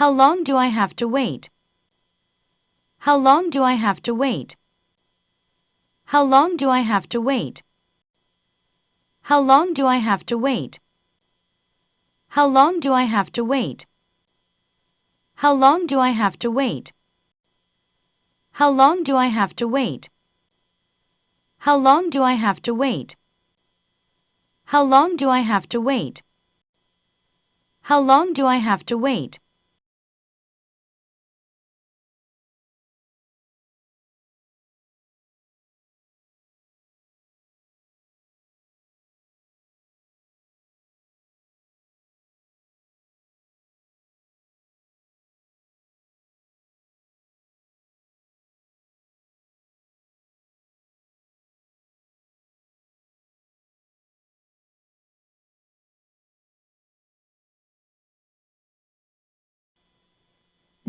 How long do I have to wait? How long do I have to wait? How long do I have to wait? How long do I have to wait? How long do I have to wait? How long do I have to wait? How long do I have to wait? How long do I have to wait? How long do I have to wait? How long do I have to wait?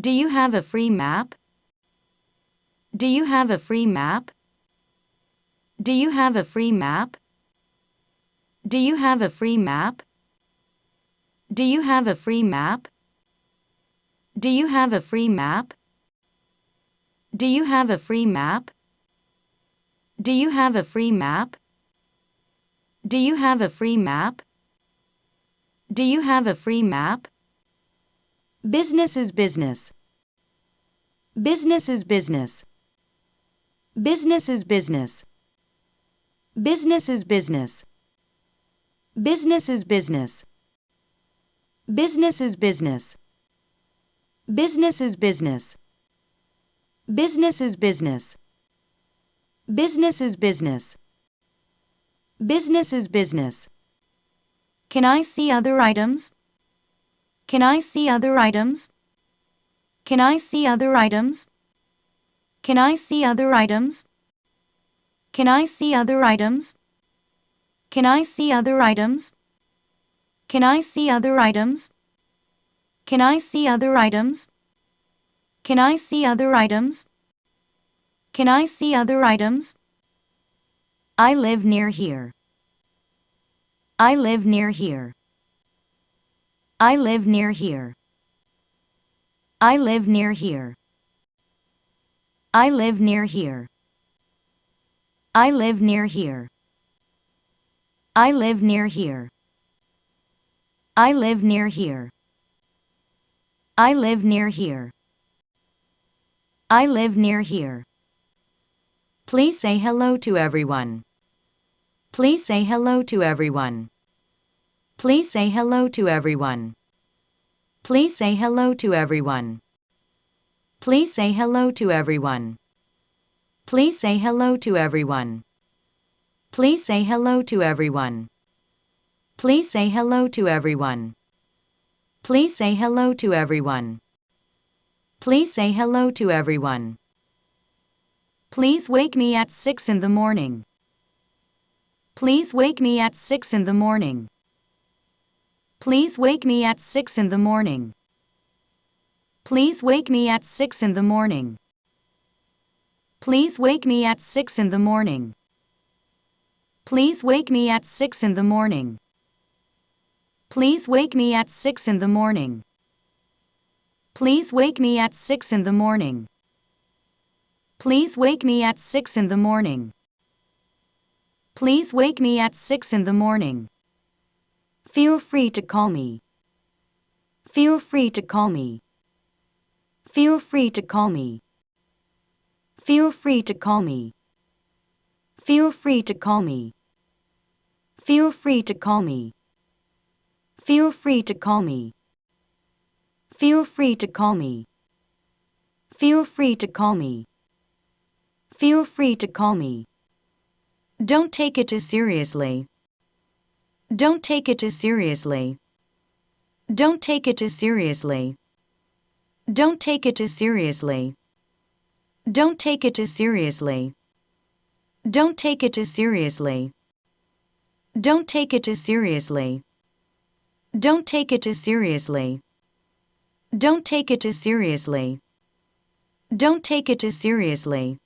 Do you have a free map? Do you have a free map? Do you have a free map? Do you have a free map? Do you have a free map? Do you have a free map? Do you have a free map? Do you have a free map? Do you have a free map? Do you have a free map? Business is business. Business is business. Business is business. Business is business. Business is business. Business is business. Business is business. Business is business. Business is business. Business is business. Can I see other items? Can I see other items? Can I see other items? Can I see other items? Can I see other items? Can I see other items? Can I see other items? Can I see other items? Can I see other items? Can I see other items? I live near here. I live near here. I live near here. I live near here. I live near here. I live near here. I live near here. I live near here. I live near here. I live near here. Please say hello to everyone. Please say hello to everyone. Please say hello to everyone. Please say hello to everyone. Please say hello to everyone. Please say hello to everyone. Please say hello to everyone. Please say hello to everyone. Please say hello to everyone. Please say hello to everyone. Please wake me at 6 in the morning. Please wake me at 6 in the morning. Please wake me at 6 in the morning. Please wake me at 6 in the morning. Please wake me at 6 in the morning. Please wake me at 6 in the morning. Please wake me at 6 in the morning. Please wake me at 6 in the morning. Please wake me at 6 in the morning. Please wake me at 6 in the morning. Feel free to call me. Feel free to call me. Feel free to call me. Feel free to call me. Feel free to call me. Feel free to call me. Feel free to call me. Feel free to call me. Feel free to call me. Feel free to call me. Don't take it too seriously. Don't take it too seriously. Don't take it too seriously. Don't take it too seriously. Don't take it too seriously. Don't take it too seriously. Don't take it too seriously. Don't take it too seriously. Don't take it too seriously. Don't take it too seriously.